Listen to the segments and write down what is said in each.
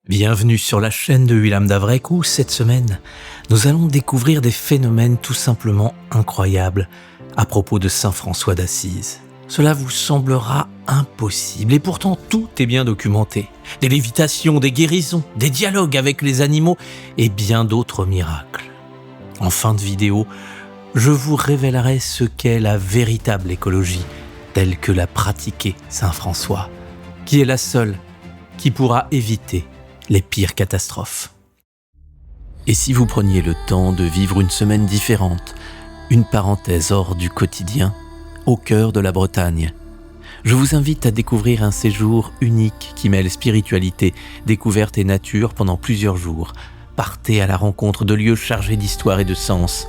Bienvenue sur la chaîne de William Davrec où, cette semaine, nous allons découvrir des phénomènes tout simplement incroyables à propos de Saint François d'Assise. Cela vous semblera impossible et pourtant tout est bien documenté. Des lévitations, des guérisons, des dialogues avec les animaux et bien d'autres miracles. En fin de vidéo, je vous révélerai ce qu'est la véritable écologie telle que l'a pratiquée Saint François, qui est la seule qui pourra éviter les pires catastrophes. Et si vous preniez le temps de vivre une semaine différente, une parenthèse hors du quotidien, au cœur de la Bretagne, je vous invite à découvrir un séjour unique qui mêle spiritualité, découverte et nature pendant plusieurs jours. Partez à la rencontre de lieux chargés d'histoire et de sens.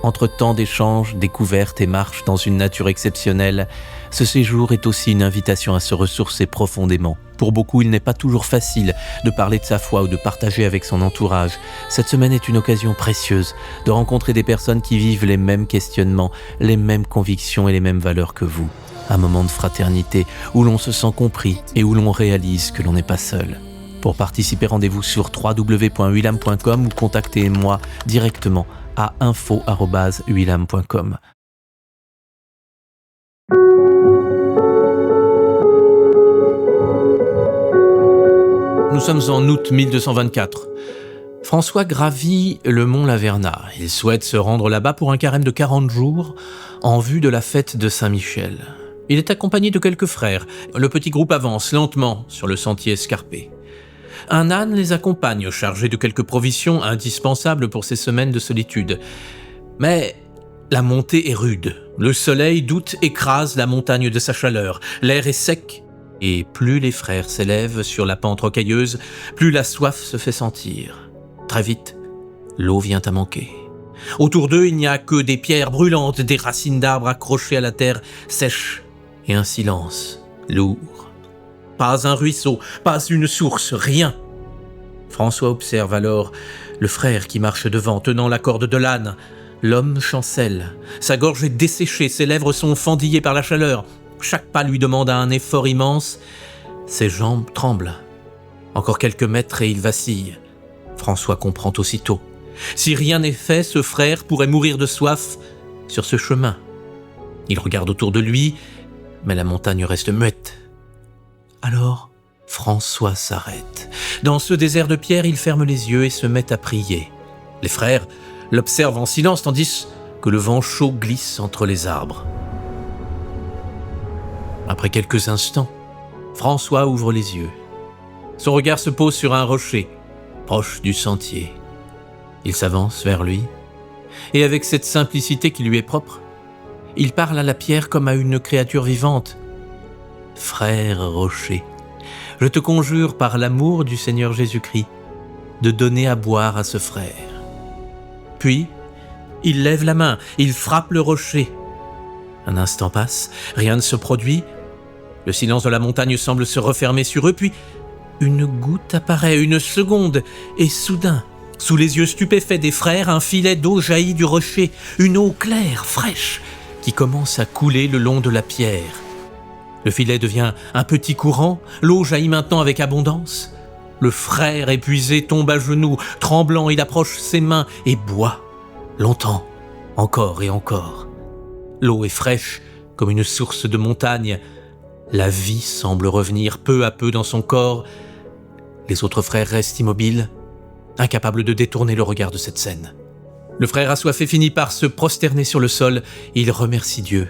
Entre tant d'échanges, découvertes et marches dans une nature exceptionnelle, ce séjour est aussi une invitation à se ressourcer profondément. Pour beaucoup, il n'est pas toujours facile de parler de sa foi ou de partager avec son entourage. Cette semaine est une occasion précieuse de rencontrer des personnes qui vivent les mêmes questionnements, les mêmes convictions et les mêmes valeurs que vous. Un moment de fraternité où l'on se sent compris et où l'on réalise que l'on n'est pas seul. Pour participer, rendez-vous sur www.willam.com ou contactez-moi directement à info@willam.com. Nous sommes en août 1224. François gravit le mont Laverna. Il souhaite se rendre là-bas pour un carême de 40 jours en vue de la fête de Saint-Michel. Il est accompagné de quelques frères. Le petit groupe avance lentement sur le sentier escarpé. Un âne les accompagne, chargé de quelques provisions indispensables pour ces semaines de solitude. Mais la montée est rude. Le soleil d'août écrase la montagne de sa chaleur. L'air est sec. Et plus les frères s'élèvent sur la pente rocailleuse, plus la soif se fait sentir. Très vite, l'eau vient à manquer. Autour d'eux, il n'y a que des pierres brûlantes, des racines d'arbres accrochées à la terre sèche et un silence lourd. Pas un ruisseau, pas une source, rien. François observe alors le frère qui marche devant, tenant la corde de l'âne. L'homme chancelle. Sa gorge est desséchée, ses lèvres sont fendillées par la chaleur. Chaque pas lui demande un effort immense. Ses jambes tremblent. Encore quelques mètres et il vacille. François comprend aussitôt. Si rien n'est fait, ce frère pourrait mourir de soif sur ce chemin. Il regarde autour de lui, mais la montagne reste muette. Alors, François s'arrête. Dans ce désert de pierre, il ferme les yeux et se met à prier. Les frères l'observent en silence tandis que le vent chaud glisse entre les arbres. Après quelques instants, François ouvre les yeux. Son regard se pose sur un rocher, proche du sentier. Il s'avance vers lui, et avec cette simplicité qui lui est propre, il parle à la pierre comme à une créature vivante. « Frère rocher, je te conjure par l'amour du Seigneur Jésus-Christ de donner à boire à ce frère. » Puis, il lève la main, il frappe le rocher. Un instant passe, rien ne se produit. Le silence de la montagne semble se refermer sur eux, puis une goutte apparaît, une seconde, et soudain, sous les yeux stupéfaits des frères, un filet d'eau jaillit du rocher, une eau claire, fraîche, qui commence à couler le long de la pierre. Le filet devient un petit courant, l'eau jaillit maintenant avec abondance. Le frère épuisé tombe à genoux, tremblant, il approche ses mains et boit, longtemps, encore et encore. L'eau est fraîche comme une source de montagne. La vie semble revenir peu à peu dans son corps. Les autres frères restent immobiles, incapables de détourner le regard de cette scène. Le frère assoiffé finit par se prosterner sur le sol. Il remercie Dieu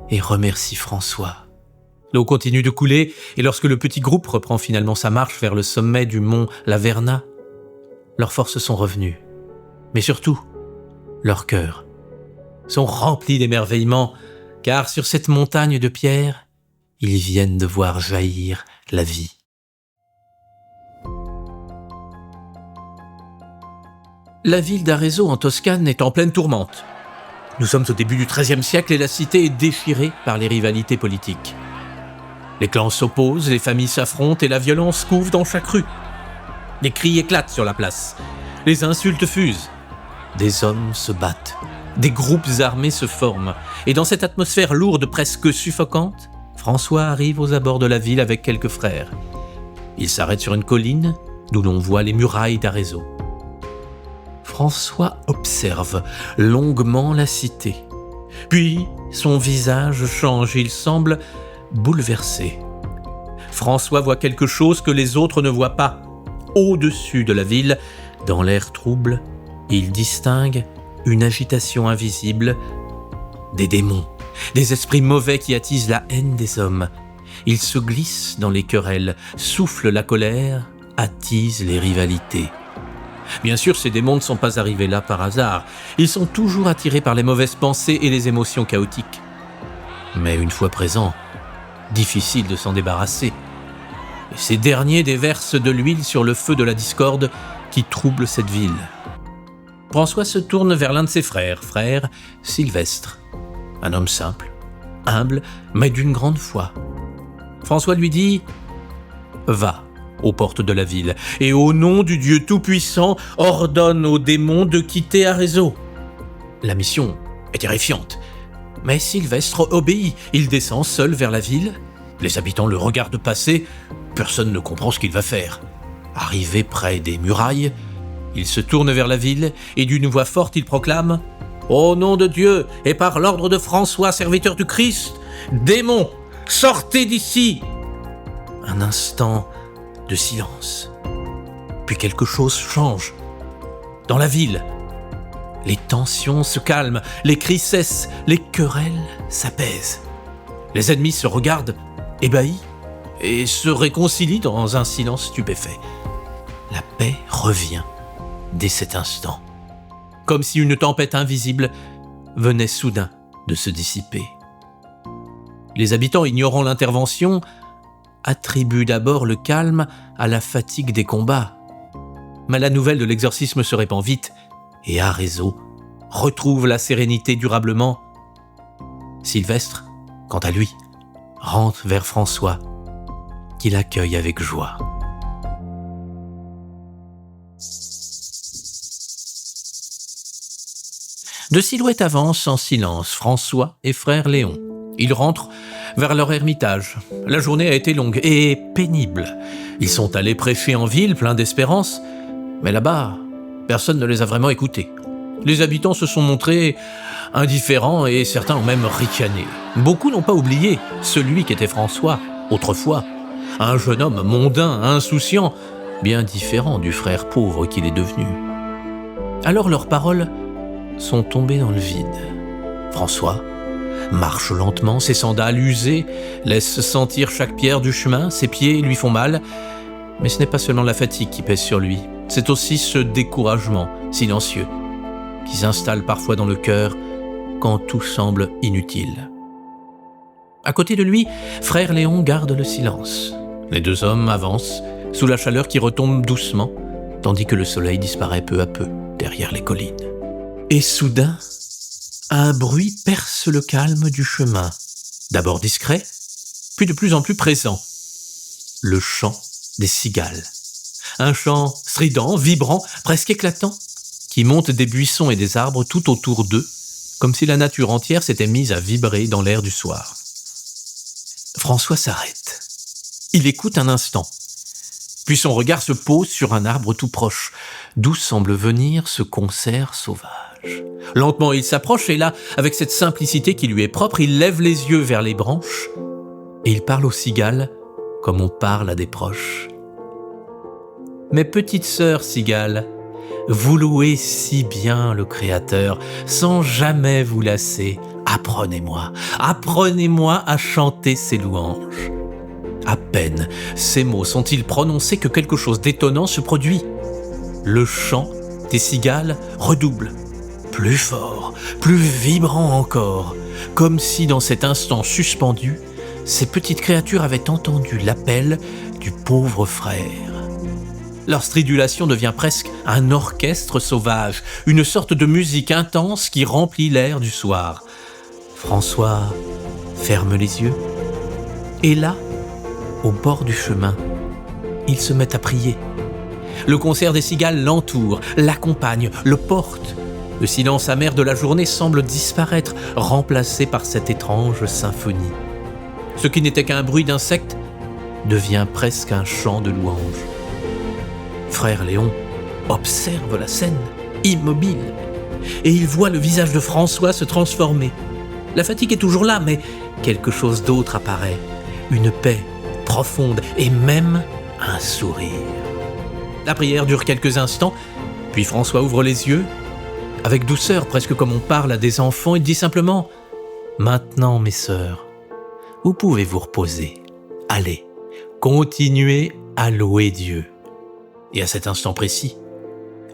et remercie François. L'eau continue de couler et lorsque le petit groupe reprend finalement sa marche vers le sommet du mont Laverna, leurs forces sont revenues. Mais surtout, leurs cœurs sont remplis d'émerveillement, car sur cette montagne de pierre, ils viennent de voir jaillir la vie. La ville d'Arezzo en Toscane est en pleine tourmente. Nous sommes au début du XIIIe siècle et la cité est déchirée par les rivalités politiques. Les clans s'opposent, les familles s'affrontent et la violence couve dans chaque rue. Les cris éclatent sur la place, les insultes fusent. Des hommes se battent, des groupes armés se forment. Et dans cette atmosphère lourde, presque suffocante, François arrive aux abords de la ville avec quelques frères. Il s'arrête sur une colline d'où l'on voit les murailles d'Arezzo. François observe longuement la cité. Puis son visage change, il semble bouleversé. François voit quelque chose que les autres ne voient pas. Au-dessus de la ville, dans l'air trouble, il distingue une agitation invisible, des démons, des esprits mauvais qui attisent la haine des hommes. Ils se glissent dans les querelles, soufflent la colère, attisent les rivalités. Bien sûr, ces démons ne sont pas arrivés là par hasard. Ils sont toujours attirés par les mauvaises pensées et les émotions chaotiques. Mais une fois présents, difficile de s'en débarrasser. Et ces derniers déversent de l'huile sur le feu de la discorde qui trouble cette ville. François se tourne vers l'un de ses frère Sylvestre, un homme simple, humble, mais d'une grande foi. François lui dit « Va aux portes de la ville, et au nom du Dieu Tout-Puissant, ordonne aux démons de quitter Arezzo. » La mission est terrifiante, mais Sylvestre obéit. Il descend seul vers la ville. Les habitants le regardent passer. Personne ne comprend ce qu'il va faire. Arrivé près des murailles, il se tourne vers la ville et d'une voix forte, il proclame « Au nom de Dieu et par l'ordre de François, serviteur du Christ, démons, sortez d'ici !» Un instant de silence. Puis quelque chose change. Dans la ville, les tensions se calment, les cris cessent, les querelles s'apaisent. Les ennemis se regardent, ébahis, et se réconcilient dans un silence stupéfait. La paix revient dès cet instant, comme si une tempête invisible venait soudain de se dissiper. Les habitants, ignorant l'intervention, attribuent d'abord le calme à la fatigue des combats. Mais la nouvelle de l'exorcisme se répand vite, et Arezzo retrouve la sérénité durablement. Sylvestre, quant à lui, rentre vers François, qu'il accueille avec joie. De Silhouette avance en silence François et frère Léon. Ils rentrent vers leur ermitage. La journée a été longue et pénible. Ils sont allés prêcher en ville, pleins d'espérance, mais là-bas, personne ne les a vraiment écoutés. Les habitants se sont montrés indifférents et certains ont même ricané. Beaucoup n'ont pas oublié celui qu'était François, autrefois. Un jeune homme mondain, insouciant, bien différent du frère pauvre qu'il est devenu. Alors leurs paroles sont tombées dans le vide. François marche lentement, ses sandales usées laissent sentir chaque pierre du chemin, ses pieds lui font mal, mais ce n'est pas seulement la fatigue qui pèse sur lui, c'est aussi ce découragement silencieux qui s'installe parfois dans le cœur quand tout semble inutile. À côté de lui, frère Léon garde le silence. Les deux hommes avancent sous la chaleur qui retombe doucement, tandis que le soleil disparaît peu à peu derrière les collines. Et soudain, un bruit perce le calme du chemin, d'abord discret, puis de plus en plus présent. Le chant des cigales. Un chant strident, vibrant, presque éclatant, qui monte des buissons et des arbres tout autour d'eux, comme si la nature entière s'était mise à vibrer dans l'air du soir. François s'arrête. Il écoute un instant. Puis son regard se pose sur un arbre tout proche, d'où semble venir ce concert sauvage. Lentement, il s'approche et là, avec cette simplicité qui lui est propre, il lève les yeux vers les branches et il parle aux cigales comme on parle à des proches. « Mes petites sœurs cigales, vous louez si bien le Créateur, sans jamais vous lasser. Apprenez-moi à chanter ses louanges. » À peine ces mots sont-ils prononcés que quelque chose d'étonnant se produit. Le chant des cigales redouble, plus fort, plus vibrant encore, comme si dans cet instant suspendu, ces petites créatures avaient entendu l'appel du pauvre frère. Leur stridulation devient presque un orchestre sauvage, une sorte de musique intense qui remplit l'air du soir. François ferme les yeux, et là, au bord du chemin, il se met à prier. Le concert des cigales l'entoure, l'accompagne, le porte. Le silence amer de la journée semble disparaître, remplacé par cette étrange symphonie. Ce qui n'était qu'un bruit d'insectes devient presque un chant de louange. Frère Léon observe la scène, immobile, et il voit le visage de François se transformer. La fatigue est toujours là, mais quelque chose d'autre apparaît. Une paix profonde et même un sourire. La prière dure quelques instants, puis François ouvre les yeux. Avec douceur, presque comme on parle à des enfants, il dit simplement « Maintenant, mes sœurs, vous pouvez vous reposer. Allez, continuez à louer Dieu. » Et à cet instant précis,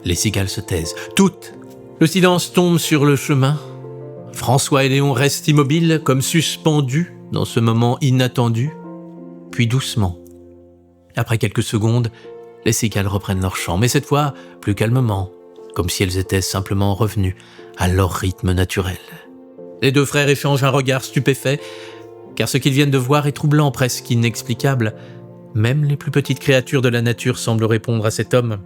les cigales se taisent, toutes. Le silence tombe sur le chemin. François et Léon restent immobiles, comme suspendus dans ce moment inattendu. Puis doucement, après quelques secondes, les cigales reprennent leur chant, mais cette fois plus calmement, comme si elles étaient simplement revenues à leur rythme naturel. Les deux frères échangent un regard stupéfait, car ce qu'ils viennent de voir est troublant, presque inexplicable. Même les plus petites créatures de la nature semblent répondre à cet homme,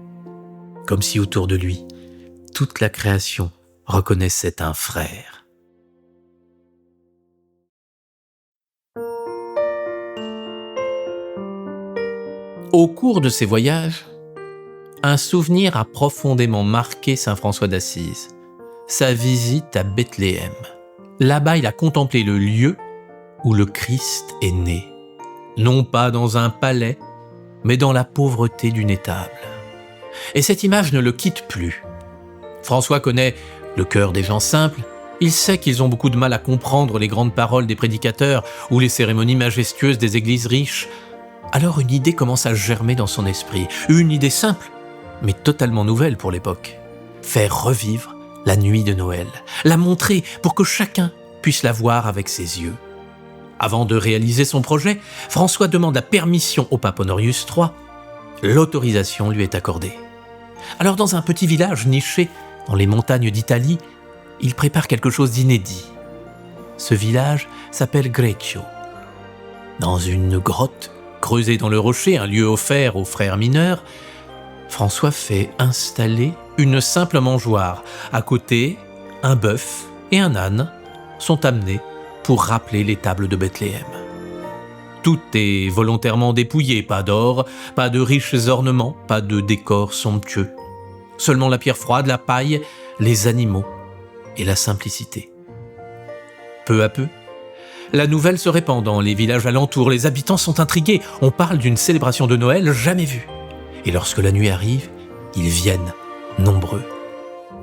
comme si autour de lui, toute la création reconnaissait un frère. Au cours de ses voyages, un souvenir a profondément marqué saint François d'Assise, sa visite à Bethléem. Là-bas, il a contemplé le lieu où le Christ est né, non pas dans un palais, mais dans la pauvreté d'une étable. Et cette image ne le quitte plus. François connaît le cœur des gens simples, il sait qu'ils ont beaucoup de mal à comprendre les grandes paroles des prédicateurs ou les cérémonies majestueuses des églises riches. Alors une idée commence à germer dans son esprit, une idée simple, mais totalement nouvelle pour l'époque. Faire revivre la nuit de Noël, la montrer pour que chacun puisse la voir avec ses yeux. Avant de réaliser son projet, François demande la permission au pape Honorius III. L'autorisation lui est accordée. Alors dans un petit village niché dans les montagnes d'Italie, il prépare quelque chose d'inédit. Ce village s'appelle Greccio. Dans une grotte creusée dans le rocher, un lieu offert aux frères mineurs, François fait installer une simple mangeoire. À côté, un bœuf et un âne sont amenés pour rappeler l'étable de Bethléem. Tout est volontairement dépouillé, pas d'or, pas de riches ornements, pas de décors somptueux. Seulement la pierre froide, la paille, les animaux et la simplicité. Peu à peu, la nouvelle se répand dans les villages alentours, les habitants sont intrigués, on parle d'une célébration de Noël jamais vue. Et lorsque la nuit arrive, ils viennent, nombreux.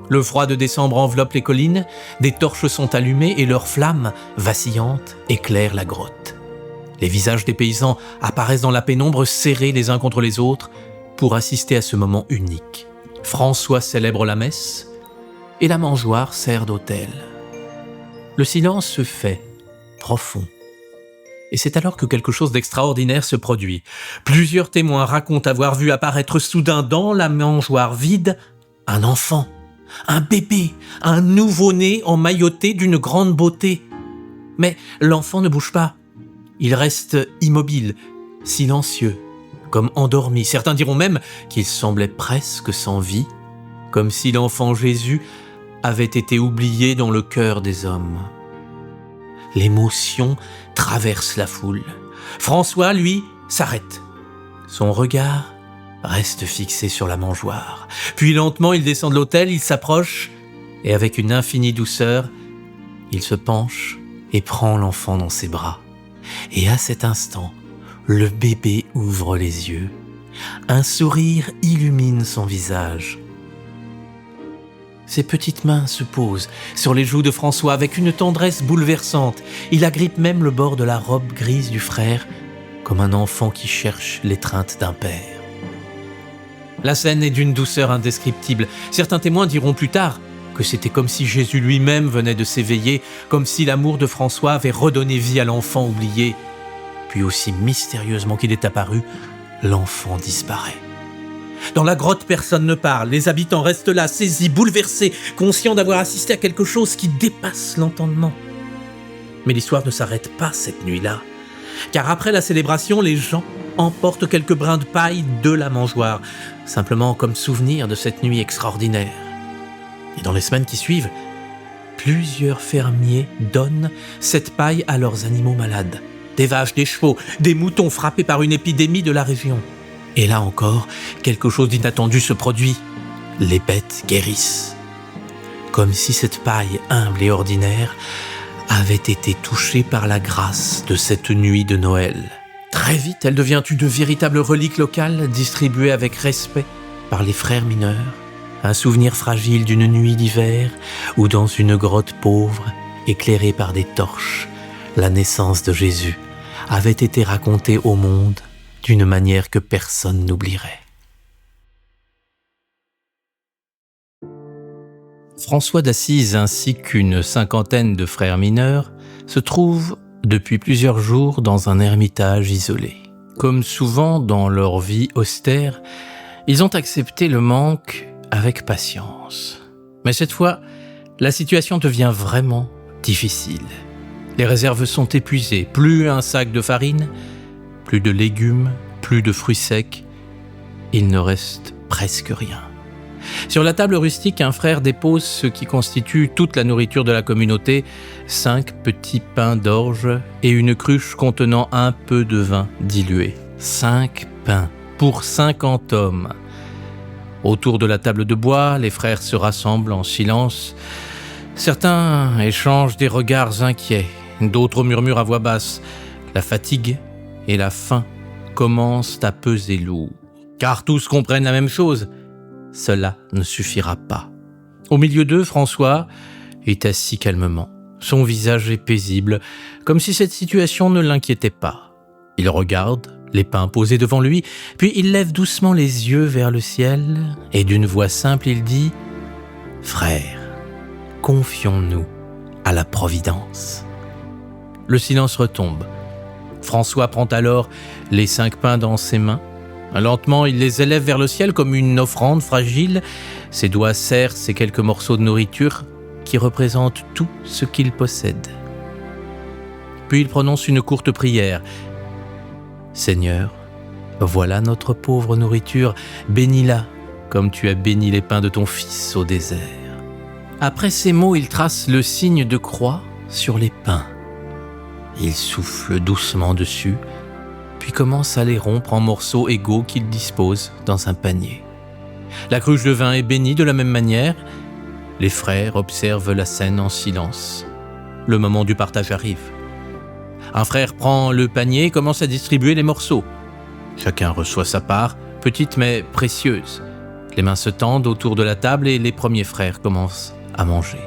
Le froid de décembre enveloppe les collines, des torches sont allumées et leurs flammes, vacillantes, éclairent la grotte. Les visages des paysans apparaissent dans la pénombre, serrés les uns contre les autres, pour assister à ce moment unique. François célèbre la messe, et la mangeoire sert d'autel. Le silence se fait, profond. Et c'est alors que quelque chose d'extraordinaire se produit. Plusieurs témoins racontent avoir vu apparaître soudain dans la mangeoire vide un enfant, un bébé, un nouveau-né emmailloté d'une grande beauté. Mais l'enfant ne bouge pas. Il reste immobile, silencieux, comme endormi. Certains diront même qu'il semblait presque sans vie, comme si l'enfant Jésus avait été oublié dans le cœur des hommes. L'émotion traverse la foule. François, lui, s'arrête. Son regard reste fixé sur la mangeoire. Puis lentement, il descend de l'autel, il s'approche, et avec une infinie douceur, il se penche et prend l'enfant dans ses bras. Et à cet instant, le bébé ouvre les yeux. Un sourire illumine son visage. Ses petites mains se posent sur les joues de François avec une tendresse bouleversante. Il agrippe même le bord de la robe grise du frère, comme un enfant qui cherche l'étreinte d'un père. La scène est d'une douceur indescriptible. Certains témoins diront plus tard que c'était comme si Jésus lui-même venait de s'éveiller, comme si l'amour de François avait redonné vie à l'enfant oublié. Puis aussi mystérieusement qu'il est apparu, l'enfant disparaît. Dans la grotte, personne ne parle. Les habitants restent là, saisis, bouleversés, conscients d'avoir assisté à quelque chose qui dépasse l'entendement. Mais l'histoire ne s'arrête pas cette nuit-là. Car après la célébration, les gens emportent quelques brins de paille de la mangeoire, simplement comme souvenir de cette nuit extraordinaire. Et dans les semaines qui suivent, plusieurs fermiers donnent cette paille à leurs animaux malades. Des vaches, des chevaux, des moutons frappés par une épidémie de la région. Et là encore, quelque chose d'inattendu se produit. Les bêtes guérissent. Comme si cette paille humble et ordinaire avait été touchée par la grâce de cette nuit de Noël. Très vite, elle devient une véritable relique locale, distribuée avec respect par les frères mineurs. Un souvenir fragile d'une nuit d'hiver, où dans une grotte pauvre, éclairée par des torches, la naissance de Jésus avait été racontée au monde d'une manière que personne n'oublierait. François d'Assise ainsi qu'une cinquantaine de frères mineurs se trouvent depuis plusieurs jours dans un ermitage isolé. Comme souvent dans leur vie austère, ils ont accepté le manque avec patience. Mais cette fois, la situation devient vraiment difficile. Les réserves sont épuisées, plus un sac de farine, plus de légumes, plus de fruits secs. Il ne reste presque rien. Sur la table rustique, un frère dépose ce qui constitue toute la nourriture de la communauté, 5 petits pains d'orge et une cruche contenant un peu de vin dilué. 5 pains pour 50 hommes. Autour de la table de bois, les frères se rassemblent en silence. Certains échangent des regards inquiets, d'autres murmurent à voix basse. La fatigue et la faim commencent à peser lourd. Car tous comprennent la même chose. Cela ne suffira pas. Au milieu d'eux, François est assis calmement. Son visage est paisible, comme si cette situation ne l'inquiétait pas. Il regarde les pains posés devant lui, puis il lève doucement les yeux vers le ciel et d'une voix simple, il dit « Frères, confions-nous à la Providence. » Le silence retombe. François prend alors les 5 pains dans ses mains. Lentement, il les élève vers le ciel comme une offrande fragile. Ses doigts serrent ces quelques morceaux de nourriture qui représentent tout ce qu'il possède. Puis il prononce une courte prière. « Seigneur, voilà notre pauvre nourriture, bénis-la comme tu as béni les pains de ton Fils au désert. » Après ces mots, il trace le signe de croix sur les pains. Il souffle doucement dessus, puis commence à les rompre en morceaux égaux qu'il dispose dans un panier. La cruche de vin est bénie de la même manière. Les frères observent la scène en silence. Le moment du partage arrive. Un frère prend le panier et commence à distribuer les morceaux. Chacun reçoit sa part, petite mais précieuse. Les mains se tendent autour de la table et les premiers frères commencent à manger.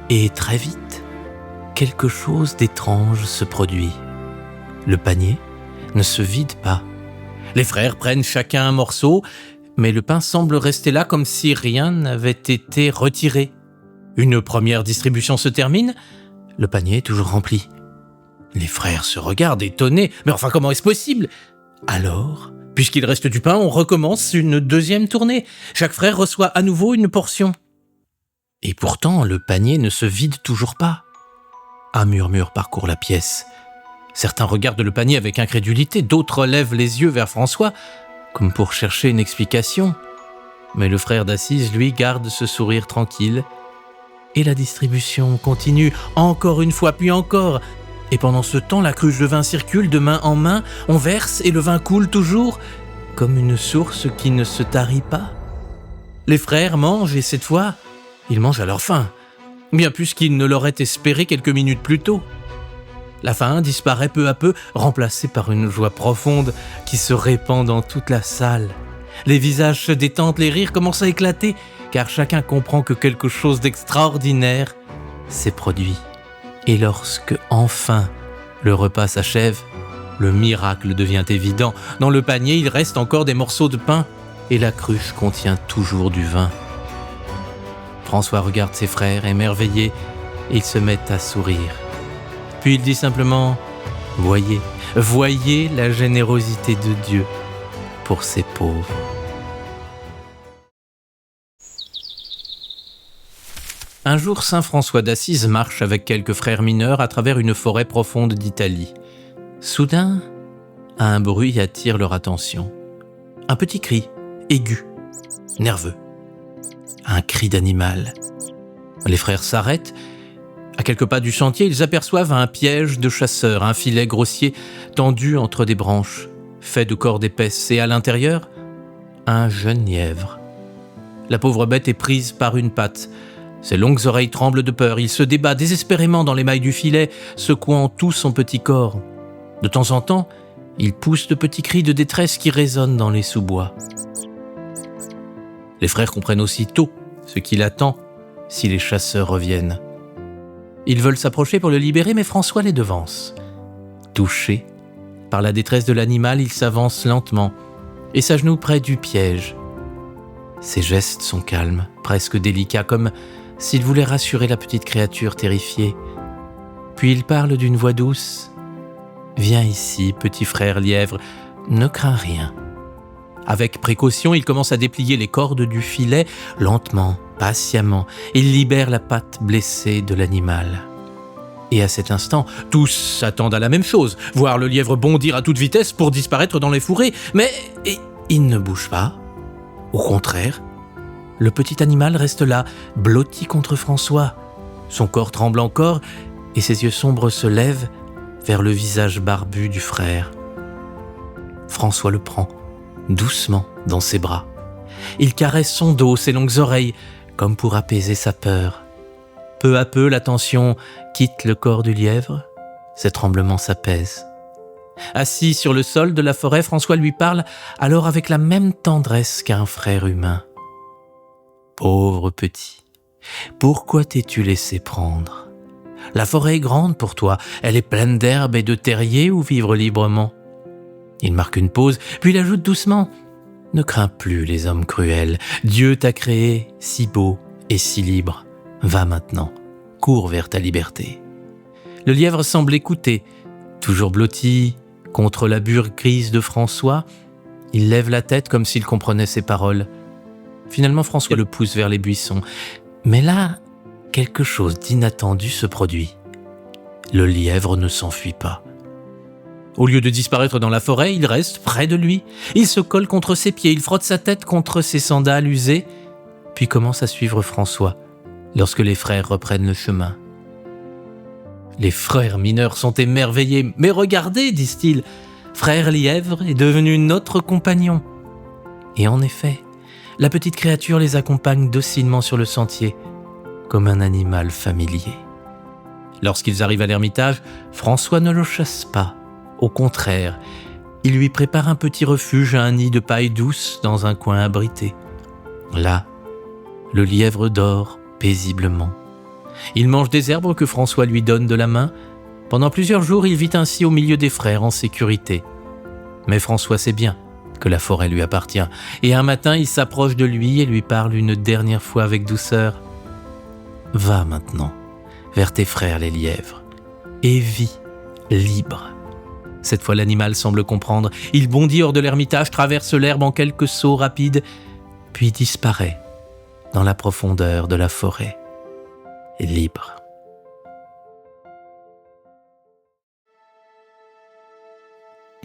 Et très vite, quelque chose d'étrange se produit. Le panier ne se vide pas. Les frères prennent chacun un morceau, mais le pain semble rester là comme si rien n'avait été retiré. Une première distribution se termine, le panier est toujours rempli. Les frères se regardent étonnés. Mais enfin, comment est-ce possible ? Alors, puisqu'il reste du pain, on recommence une deuxième tournée. Chaque frère reçoit à nouveau une portion. Et pourtant, le panier ne se vide toujours pas. Un murmure parcourt la pièce. Certains regardent le panier avec incrédulité, d'autres lèvent les yeux vers François, comme pour chercher une explication. Mais le frère d'Assise, lui, garde ce sourire tranquille. Et la distribution continue, encore une fois, puis encore. Et pendant ce temps, la cruche de vin circule de main en main, on verse et le vin coule toujours, comme une source qui ne se tarit pas. Les frères mangent et cette fois, ils mangent à leur faim, bien plus qu'ils ne l'auraient espéré quelques minutes plus tôt. La faim disparaît peu à peu, remplacée par une joie profonde qui se répand dans toute la salle. Les visages se détendent, les rires commencent à éclater, car chacun comprend que quelque chose d'extraordinaire s'est produit. Et lorsque, enfin, le repas s'achève, le miracle devient évident. Dans le panier, il reste encore des morceaux de pain et la cruche contient toujours du vin. François regarde ses frères émerveillés et ils se mettent à sourire. Puis il dit simplement « Voyez, voyez la générosité de Dieu pour ces pauvres. » Un jour, saint François d'Assise marche avec quelques frères mineurs à travers une forêt profonde d'Italie. Soudain, un bruit attire leur attention. Un petit cri, aigu, nerveux. Un cri d'animal. Les frères s'arrêtent. À quelques pas du sentier, ils aperçoivent un piège de chasseurs, un filet grossier tendu entre des branches. fait de cordes épaisses, et à l'intérieur, un jeune lièvre. La pauvre bête est prise par une patte. Ses longues oreilles tremblent de peur. Il se débat désespérément dans les mailles du filet, secouant tout son petit corps. De temps en temps, il pousse de petits cris de détresse qui résonnent dans les sous-bois. Les frères comprennent aussitôt ce qui l'attend si les chasseurs reviennent. Ils veulent s'approcher pour le libérer, mais François les devance. Touché par la détresse de l'animal, il s'avance lentement et s'agenouille près du piège. Ses gestes sont calmes, presque délicats, comme s'il voulait rassurer la petite créature terrifiée. Puis il parle d'une voix douce. « Viens ici, petit frère lièvre, ne crains rien. » Avec précaution, il commence à déplier les cordes du filet, lentement, patiemment. Il libère la patte blessée de l'animal. Et à cet instant, tous s'attendent à la même chose, voir le lièvre bondir à toute vitesse pour disparaître dans les fourrés. Mais il ne bouge pas. Au contraire, le petit animal reste là, blotti contre François. Son corps tremble encore et ses yeux sombres se lèvent vers le visage barbu du frère. François le prend doucement dans ses bras. Il caresse son dos, ses longues oreilles, comme pour apaiser sa peur. Peu à peu, la tension quitte le corps du lièvre. Ses tremblements s'apaisent. Assis sur le sol de la forêt, François lui parle alors avec la même tendresse qu'un frère humain. « Pauvre petit, pourquoi t'es-tu laissé prendre ? La forêt est grande pour toi, elle est pleine d'herbes et de terriers où vivre librement. » Il marque une pause, puis il ajoute doucement « Ne crains plus les hommes cruels, Dieu t'a créé si beau et si libre. Va maintenant, cours vers ta liberté. » Le lièvre semble écouter, toujours blotti contre la bure grise de François. Il lève la tête comme s'il comprenait ses paroles. Finalement, François le pousse vers les buissons. Mais là, quelque chose d'inattendu se produit. Le lièvre ne s'enfuit pas. Au lieu de disparaître dans la forêt, il reste près de lui. Il se colle contre ses pieds, il frotte sa tête contre ses sandales usées, puis commence à suivre François lorsque les frères reprennent le chemin. Les frères mineurs sont émerveillés. « Mais regardez, disent-ils, frère lièvre est devenu notre compagnon. » Et en effet, la petite créature les accompagne docilement sur le sentier, comme un animal familier. Lorsqu'ils arrivent à l'ermitage, François ne le chasse pas. Au contraire, il lui prépare un petit refuge à un nid de paille douce dans un coin abrité. Là, le lièvre dort paisiblement. Il mange des herbes que François lui donne de la main. Pendant plusieurs jours, il vit ainsi au milieu des frères en sécurité. Mais François sait bien que la forêt lui appartient. Et un matin, il s'approche de lui et lui parle une dernière fois avec douceur. « Va maintenant vers tes frères les lièvres et vis libre. » Cette fois, l'animal semble comprendre. Il bondit hors de l'ermitage, traverse l'herbe en quelques sauts rapides, puis disparaît dans la profondeur de la forêt, libre.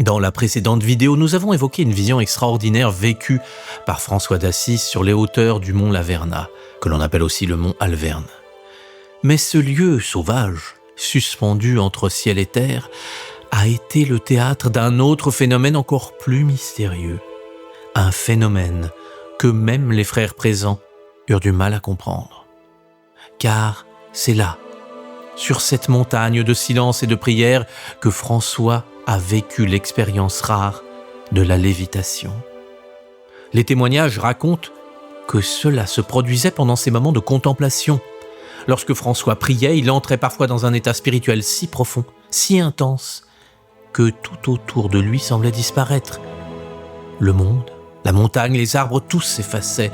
Dans la précédente vidéo, nous avons évoqué une vision extraordinaire vécue par François d'Assise sur les hauteurs du mont Laverna, que l'on appelle aussi le mont Alverne. Mais ce lieu sauvage, suspendu entre ciel et terre, a été le théâtre d'un autre phénomène encore plus mystérieux. Un phénomène que même les frères présents eurent du mal à comprendre. Car c'est là, sur cette montagne de silence et de prière, que François a vécu l'expérience rare de la lévitation. Les témoignages racontent que cela se produisait pendant ces moments de contemplation. Lorsque François priait, il entrait parfois dans un état spirituel si profond, si intense, que tout autour de lui semblait disparaître. Le monde, la montagne, les arbres, tous s'effaçaient.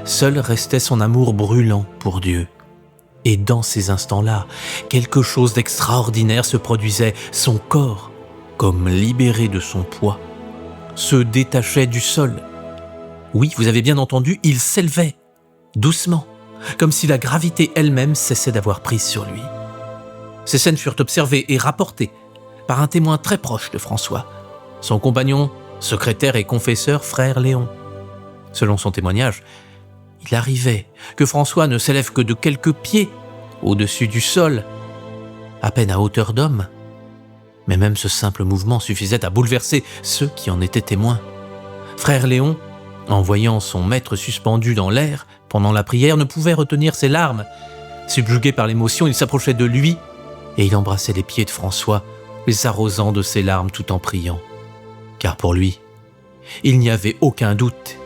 Seul restait son amour brûlant pour Dieu. Et dans ces instants-là, quelque chose d'extraordinaire se produisait. Son corps, comme libéré de son poids, se détachait du sol. Oui, vous avez bien entendu, il s'élevait, doucement, comme si la gravité elle-même cessait d'avoir prise sur lui. Ces scènes furent observées et rapportées par un témoin très proche de François, son compagnon, secrétaire et confesseur, frère Léon. Selon son témoignage, il arrivait que François ne s'élève que de quelques pieds au-dessus du sol, à peine à hauteur d'homme, Mais même ce simple mouvement suffisait à bouleverser ceux qui en étaient témoins. Frère Léon, en voyant son maître suspendu dans l'air pendant la prière, ne pouvait retenir ses larmes. Subjugué par l'émotion, il s'approchait de lui et il embrassait les pieds de François, les arrosant de ses larmes tout en priant. Car pour lui, il n'y avait aucun doute.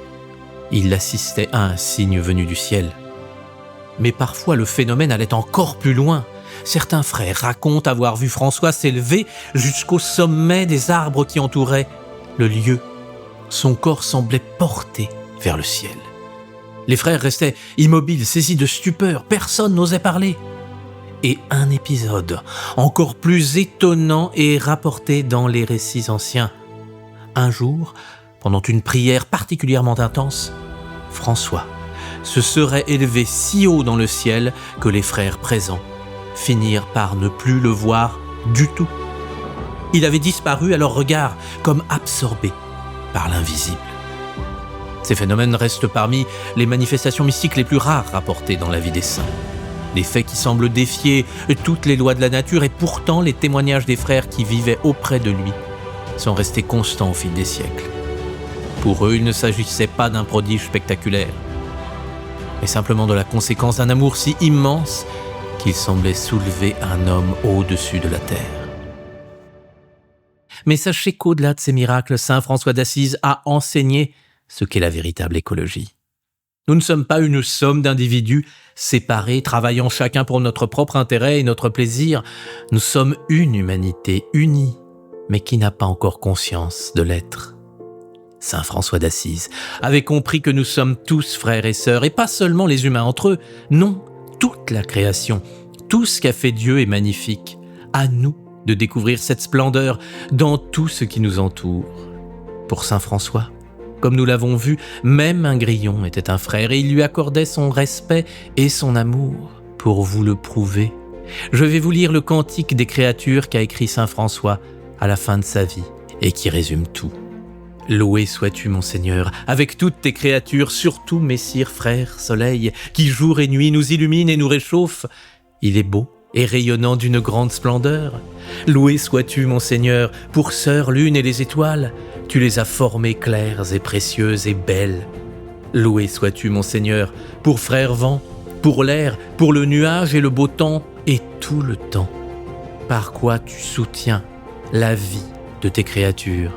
Il assistait à un signe venu du ciel. Mais parfois le phénomène allait encore plus loin. Certains frères racontent avoir vu François s'élever jusqu'au sommet des arbres qui entouraient le lieu. Son corps semblait porté vers le ciel. Les frères restaient immobiles, saisis de stupeur. Personne n'osait parler. Et un épisode encore plus étonnant est rapporté dans les récits anciens. Un jour, pendant une prière particulièrement intense, François se serait élevé si haut dans le ciel que les frères présents finirent par ne plus le voir du tout. Il avait disparu à leur regard, comme absorbé par l'invisible. Ces phénomènes restent parmi les manifestations mystiques les plus rares rapportées dans la vie des saints. Des faits qui semblent défier toutes les lois de la nature, et pourtant les témoignages des frères qui vivaient auprès de lui sont restés constants au fil des siècles. Pour eux, il ne s'agissait pas d'un prodige spectaculaire, mais simplement de la conséquence d'un amour si immense qu'il semblait soulever un homme au-dessus de la terre. Mais sachez qu'au-delà de ces miracles, saint François d'Assise a enseigné ce qu'est la véritable écologie. Nous ne sommes pas une somme d'individus séparés, travaillant chacun pour notre propre intérêt et notre plaisir. Nous sommes une humanité unie, mais qui n'a pas encore conscience de l'être. Saint François d'Assise avait compris que nous sommes tous frères et sœurs, et pas seulement les humains entre eux. Non, toute la création, tout ce qu'a fait Dieu est magnifique. À nous de découvrir cette splendeur dans tout ce qui nous entoure. Pour saint François, comme nous l'avons vu, même un grillon était un frère et il lui accordait son respect et son amour. Pour vous le prouver, je vais vous lire le cantique des créatures qu'a écrit saint François à la fin de sa vie et qui résume tout. Loué sois-tu, mon Seigneur, avec toutes tes créatures, surtout messire, frère, soleil, qui jour et nuit nous illumine et nous réchauffe. Il est beau et rayonnant d'une grande splendeur. Loué sois-tu, mon Seigneur, pour sœurs lune et les étoiles. Tu les as formées claires et précieuses et belles. Loué sois-tu, mon Seigneur, pour frère vent, pour l'air, pour le nuage et le beau temps, et tout le temps. Par quoi tu soutiens la vie de tes créatures.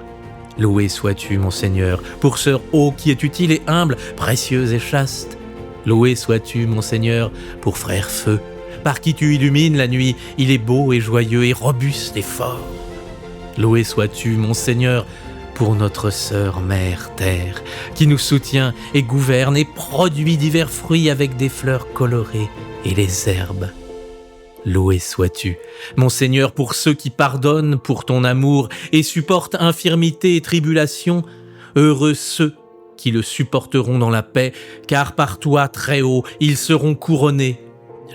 Loué sois-tu, mon Seigneur, pour sœur eau qui est utile et humble, précieuse et chaste. Loué sois-tu, mon Seigneur, pour frère feu, par qui tu illumines la nuit, il est beau et joyeux et robuste et fort. Loué sois-tu, mon Seigneur, pour notre sœur mère terre, qui nous soutient et gouverne et produit divers fruits avec des fleurs colorées et les herbes. Loué sois-tu, mon Seigneur, pour ceux qui pardonnent pour ton amour et supportent infirmité et tribulation. Heureux ceux qui le supporteront dans la paix, car par toi, très haut, ils seront couronnés.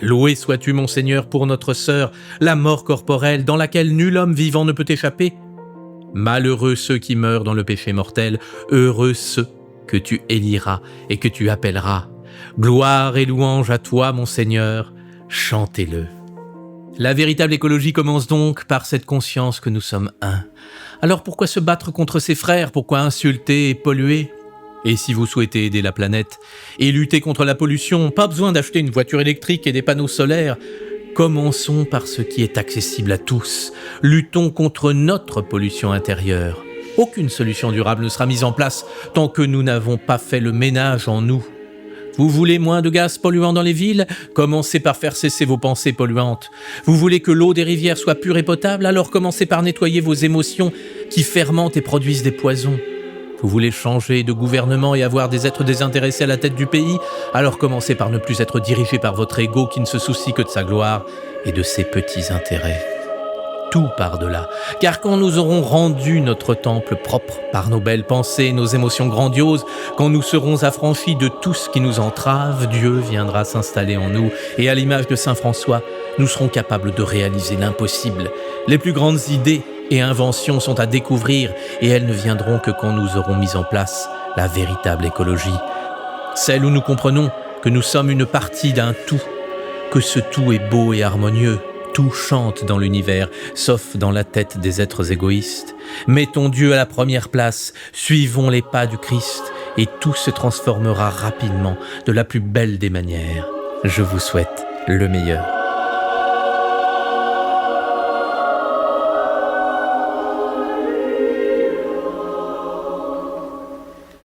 Loué sois-tu, mon Seigneur, pour notre sœur, la mort corporelle, dans laquelle nul homme vivant ne peut échapper. Malheureux ceux qui meurent dans le péché mortel, heureux ceux que tu éliras et que tu appelleras. Gloire et louange à toi, mon Seigneur, chantez-le. La véritable écologie commence donc par cette conscience que nous sommes un. Alors pourquoi se battre contre ses frères? Pourquoi insulter et polluer? Et si vous souhaitez aider la planète et lutter contre la pollution, pas besoin d'acheter une voiture électrique et des panneaux solaires. Commençons par ce qui est accessible à tous. Luttons contre notre pollution intérieure. Aucune solution durable ne sera mise en place tant que nous n'avons pas fait le ménage en nous. Vous voulez moins de gaz polluants dans les villes? Commencez par faire cesser vos pensées polluantes. Vous voulez que l'eau des rivières soit pure et potable? Alors commencez par nettoyer vos émotions qui fermentent et produisent des poisons. Vous voulez changer de gouvernement et avoir des êtres désintéressés à la tête du pays? Alors commencez par ne plus être dirigé par votre ego qui ne se soucie que de sa gloire et de ses petits intérêts. Tout part de là, car quand nous aurons rendu notre temple propre par nos belles pensées, nos émotions grandioses, quand nous serons affranchis de tout ce qui nous entrave, Dieu viendra s'installer en nous, et à l'image de saint François, nous serons capables de réaliser l'impossible. Les plus grandes idées et inventions sont à découvrir, et elles ne viendront que quand nous aurons mis en place la véritable écologie. Celle où nous comprenons que nous sommes une partie d'un tout, que ce tout est beau et harmonieux. Tout chante dans l'univers, sauf dans la tête des êtres égoïstes. Mettons Dieu à la première place, suivons les pas du Christ, et tout se transformera rapidement de la plus belle des manières. Je vous souhaite le meilleur.